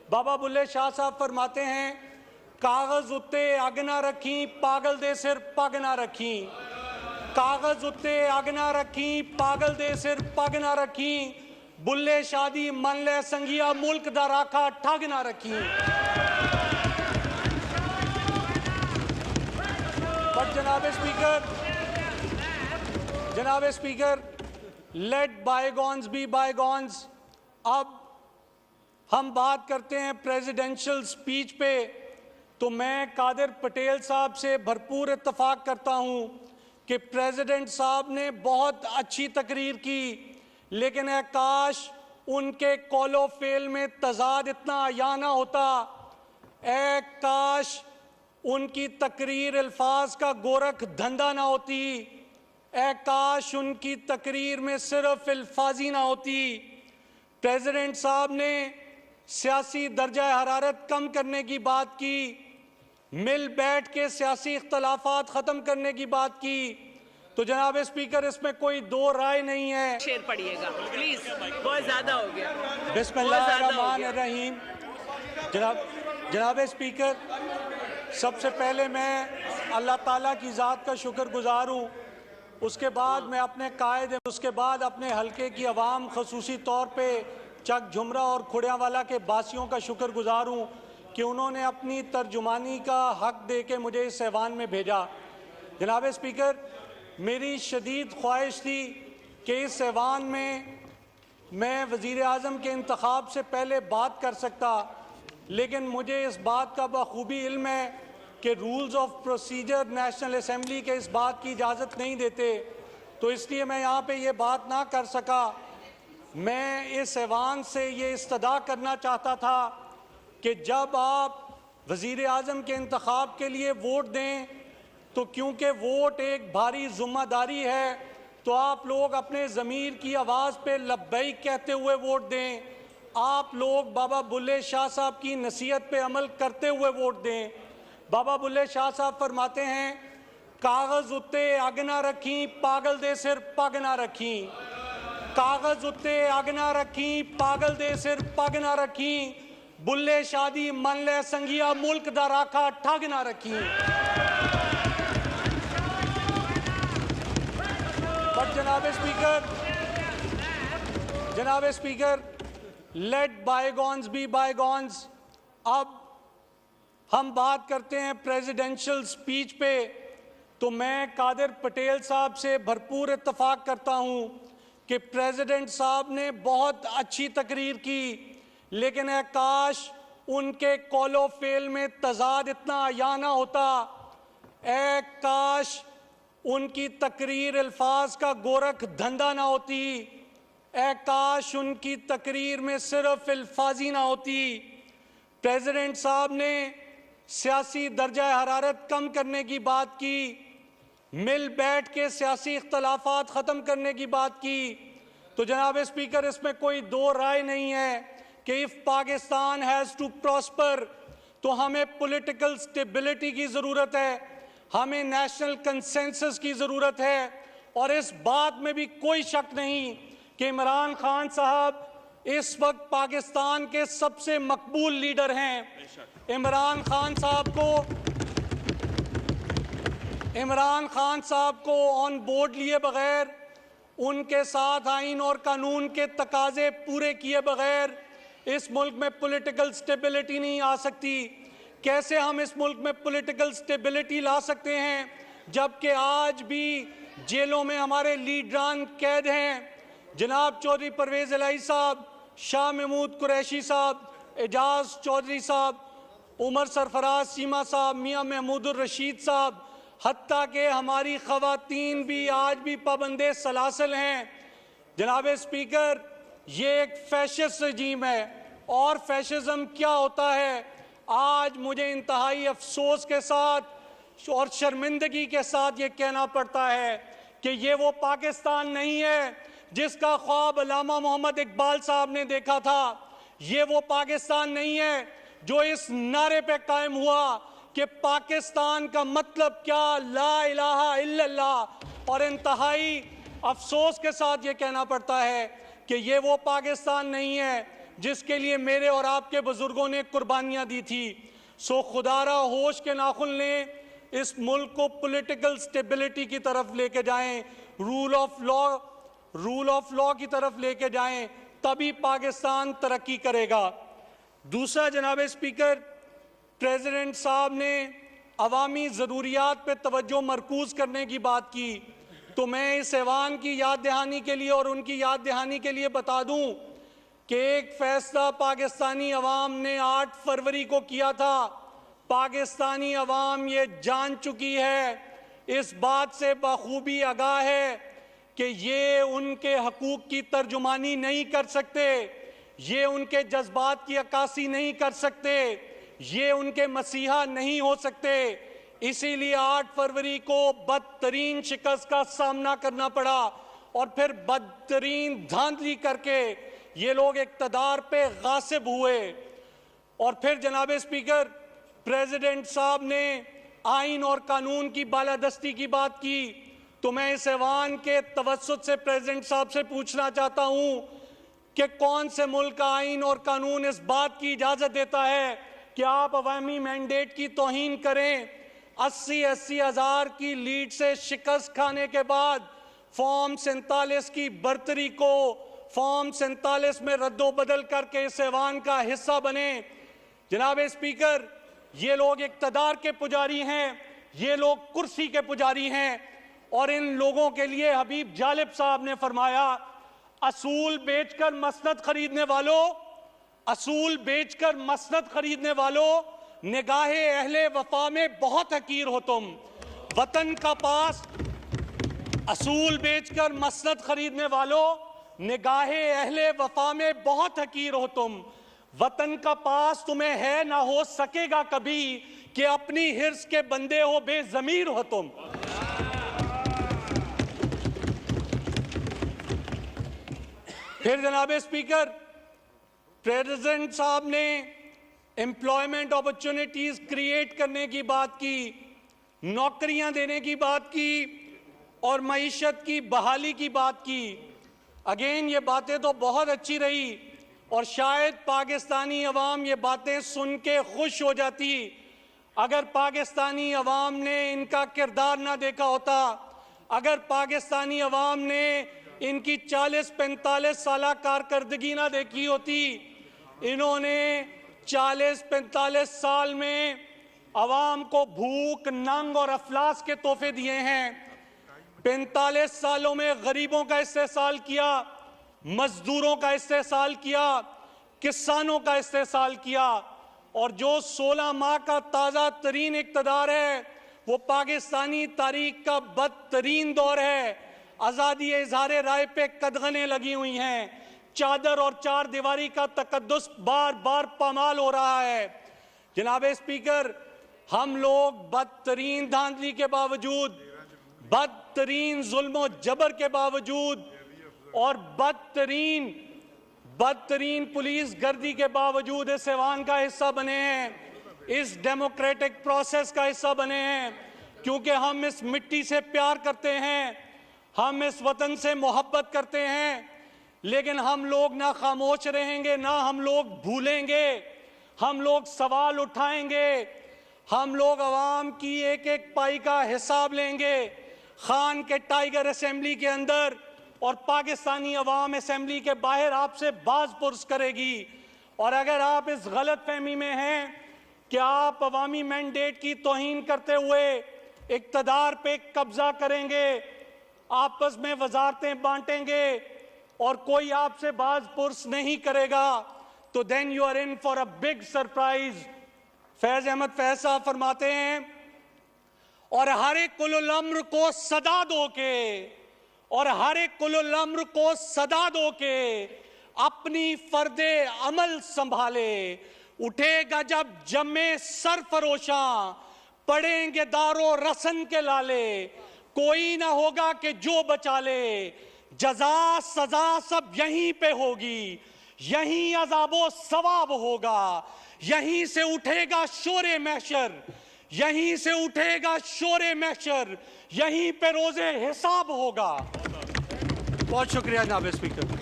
बाबा बुल्ले शाह साहब फरमाते हैं, कागज उत्ते अग ना रखी, पागल दे सिर पग ना रखी। कागज उत्ते अग ना रखी, पागल दे सिर पग ना रखी। बुल्ले शादी मन ले संगिया, मुल्क दा राखा ठग ना रखी। बट जनाब speaker, let bygones be bygones. अब हम बात करते हैं प्रेसिडेंशियल स्पीच पे, तो मैं कादिर पटेल साहब से भरपूर इत्तफाक करता हूं कि प्रेसिडेंट साहब ने बहुत अच्छी तकरीर की, लेकिन काश उनके कौलो फेल में तजाद इतना आया ना होता। काश उनकी तकरीर अल्फाज का गोरख धंधा ना होती। काश उनकी तकरीर में सिर्फ अल्फाजी ना होती। प्रेसिडेंट साहब ने सियासी दर्जा हरारत कम करने की बात की, मिल बैठ के सियासी इख्तलाफात ख़त्म करने की बात की, तो जनाब स्पीकर इसमें कोई दो राय नहीं है। शेर पढ़िएगा प्लीज, बहुत ज़्यादा हो गया। बिस्मिल्लाहिर्रहमानिर्रहीम। जनाब स्पीकर, सबसे पहले मैं अल्लाह ताला की ज़ात का शुक्रगुजार हूँ। उसके बाद मैं अपने कायदे, उसके बाद अपने हलके की आवाम, खसूसी तौर पे चक झुमरा और खुड़ियावाला के बासियों का शुक्रगुजार हूँ कि उन्होंने अपनी तर्जुमानी का हक दे के मुझे इस ऐवान में भेजा। जनाब स्पीकर, मेरी शदीद ख्वाहिश थी कि इस ऐवान में मैं वज़ीर आज़म के इंतखाब से पहले बात कर सकता, लेकिन मुझे इस बात का बखूबी इल्म है कि rules of procedure national assembly के इस बात की इजाज़त नहीं देते, तो इसलिए मैं यहाँ पे ये बात ना कर सका। मैं इस ऐवान से ये इस्तदा करना चाहता था कि जब आप वज़ीर आज़म के इंतखाब के लिए वोट दें, तो क्योंकि वोट एक भारी ज़िम्मेदारी है, तो आप लोग अपने ज़मीर की आवाज़ पे लब्बैक कहते हुए वोट दें। आप लोग बाबा बुल्ले शाह साहब की नसीहत पे अमल करते हुए वोट दें। बाबा बुल्ले शाह साहब फरमाते हैं, कागज़ उत्ते अग ना रखी, पागल दे सिर पग ना रखी। कागज़ उत्ते अग ना रखी, पागल दे सिर पग ना रखी। बुल्ले शादी मन ले संगिया, मुल्क दा राखा ठग ना रखी। बट जनाब speaker, let bygones be bygones. अब हम बात करते हैं प्रेसिडेंशियल स्पीच पे, तो मैं कादिर पटेल साहब से भरपूर इत्तफाक करता हूं कि प्रेसिडेंट साहब ने बहुत अच्छी तकरीर की, लेकिन काश उनके कौलो फेल में तजाद इतना आया ना होता। काश उनकी तकरीर अल्फाज का गोरख धंधा ना होती। काश उनकी तकरीर में सिर्फ अल्फाजी ना होती। प्रेसिडेंट साहब ने सियासी दर्जा हरारत कम करने की बात की, मिल बैठ के सियासी इख्तलाफात ख़त्म करने की बात की, तो जनाब स्पीकर इसमें कोई दो राय नहीं है कि if Pakistan has to prosper, तो हमें पॉलिटिकल स्टेबिलिटी की ज़रूरत है, हमें नेशनल कंसेंसस की ज़रूरत है। और इस बात में भी कोई शक नहीं कि इमरान खान साहब इस वक्त पाकिस्तान के सबसे मकबूल लीडर हैं। इमरान खान साहब को ऑन बोर्ड लिए बगैर, उनके साथ आइन और कानून के तकाजे पूरे किए बगैर इस मुल्क में पॉलिटिकल स्टेबिलिटी नहीं आ सकती। कैसे हम इस मुल्क में पॉलिटिकल स्टेबिलिटी ला सकते हैं जबकि आज भी जेलों में हमारे लीडरान कैद हैं? जनाब चौधरी परवेज़ इलाही साहब, शाह महमूद कुरैशी साहब, एजाज चौधरी साहब, उमर सरफराज सीमा साहब, मियाँ महमूदुर रशीद साहब, हत्ता के हमारी ख़वातीन भी आज भी पाबंदे सलासल हैं। जनाब स्पीकर, ये एक फैशिस्ट रजीम है, और फैशिज्म क्या होता है आज मुझे इंतहाई अफसोस के साथ और शर्मिंदगी के साथ ये कहना पड़ता है कि ये वो पाकिस्तान नहीं है जिसका ख्वाब अल्लामा मोहम्मद इकबाल साहब ने देखा था। ये वो पाकिस्तान नहीं है जो इस नारे पे कायम हुआ कि पाकिस्तान का मतलब क्या, ला इलाहा इल्लल्लाह। और इंतहाई अफसोस के साथ ये कहना पड़ता है कि ये वो पाकिस्तान नहीं है जिसके लिए मेरे और आपके बुजुर्गों ने कुर्बानियां दी थी। सो खुदारा होश के नाखुन लें, इस मुल्क को पॉलिटिकल स्टेबिलिटी की तरफ लेके जाएं, रूल ऑफ लॉ की तरफ लेके जाएं, तभी पाकिस्तान तरक्की करेगा। दूसरा जनाब स्पीकर, प्रेसिडेंट साहब ने अवामी ज़रूरियात पे तवज्जो मरकूज़ करने की बात की, तो मैं इस ऐवान की याद दहानी के लिए और उनकी याद दहानी के लिए बता दूं कि एक फैसला पाकिस्तानी अवाम ने 8 फरवरी को किया था। पाकिस्तानी अवाम ये जान चुकी है, इस बात से बखूबी आगाह है कि ये उनके हकूक़ की तर्जुमानी नहीं कर सकते, ये उनके जज्बात की अक्कासी नहीं कर सकते, ये उनके मसीहा नहीं हो सकते। इसीलिए 8 फरवरी को बदतरीन शिकस्त का सामना करना पड़ा और फिर बदतरीन धांधली करके ये लोग इक़्तिदार पे गासिब हुए। और फिर जनाब स्पीकर, प्रेसिडेंट साहब ने आइन और कानून की बालादस्ती की बात की, तो मैं इस ऐवान के तवस्सुत से प्रेसिडेंट साहब से पूछना चाहता हूं कि कौन से मुल्क का आइन और कानून इस बात की इजाज़त देता है कि आप अवामी मैंडेट की तौहीन करें। 80 हज़ार की लीड से शिकस्त खाने के बाद फॉर्म 47 की बर्तरी को फॉर्म 47 में रद्दो बदल करके इस ऐवान का हिस्सा बने। जनाब स्पीकर, ये लोग इक़्तिदार के पुजारी हैं, ये लोग कुर्सी के पुजारी हैं, और इन लोगों के लिए हबीब जालिब साहब ने फरमाया, असूल बेचकर मसनद खरीदने वालों, असूल बेचकर मसनद खरीदने वालों, निगाहे अहले वफा में बहुत हकीर हो तुम। वतन का पास, असूल बेचकर मसनद खरीदने वालों, निगाहे अहले वफा में बहुत हकीर हो तुम। वतन का पास तुम्हें है ना हो सकेगा कभी कि अपनी हिर्स के बंदे हो, बेजमीर हो तुम। फिर जनाब स्पीकर, प्रेसिडेंट साहब ने एम्प्लॉयमेंट अपॉर्चुनिटीज क्रिएट करने की बात की, नौकरियां देने की बात की और मईशत की बहाली की बात की। अगेन ये बातें तो बहुत अच्छी रही और शायद पाकिस्तानी अवाम ये बातें सुन के खुश हो जाती अगर पाकिस्तानी अवाम ने इनका किरदार ना देखा होता, अगर पाकिस्तानी अवाम ने इनकी 40-45 साल कारकर्दगी ना देखी होती। इन्होंने 40-45 साल में अवाम को भूख, नंग और अफलास के तोहफे दिए हैं। 45 सालों में गरीबों का इस्तेसाल किया, मजदूरों का इस्तेसाल किया, किसानों का इस्तेसाल किया, और जो 16 माह का ताज़ा तरीन इक़्तिदार है वो पाकिस्तानी तारीख का बदतरीन दौर है। आज़ादी इज़हार राय पे कदगने लगी हुई हैं, चादर और चार दीवारी का तकद्दुस बार बार पामाल हो रहा है। जनाब स्पीकर, हम लोग बदतरीन धांधली के बावजूद, बदतरीन जुल्म जबर के बावजूद और बदतरीन पुलिस गर्दी के बावजूद इस ऐवान का हिस्सा बने हैं, इस डेमोक्रेटिक प्रोसेस का हिस्सा बने हैं, क्योंकि हम इस मिट्टी से प्यार करते हैं, हम इस वतन से मोहब्बत करते हैं। लेकिन हम लोग ना खामोश रहेंगे, ना हम लोग भूलेंगे, हम लोग सवाल उठाएंगे, हम लोग अवाम की एक एक पाई का हिसाब लेंगे खान के टाइगर असेंबली के अंदर, और पाकिस्तानी अवाम असेंबली के बाहर आपसे बाज पुरस करेगी। और अगर आप इस गलत फहमी में हैं कि आप अवामी मैंडेट की तौहीन करते हुए इक़्तिदार पे कब्जा करेंगे, आपस में वजारतें बांटेंगे और कोई आपसे बाज पुरस नहीं करेगा, तो then you are in for a big surprise. Faiz Ahmad Faiz साहब फरमाते हैं, और हर एक कुल अम्र को सदा दो के, और हर एक कुल अम्र को सदा दो के अपनी फर्दे अमल संभाले, उठेगा जब जमे सरफरोशा, पड़ेंगे दारो रसन के लाले, कोई ना होगा कि जो बचा ले, जजा सजा सब यहीं पे होगी, यहीं अजाबो सवाब होगा, यहीं से उठेगा शोरे महशर, यहीं से उठेगा शोरे महशर, यहीं पे रोजे हिसाब होगा। बहुत शुक्रिया जनाब स्पीकर।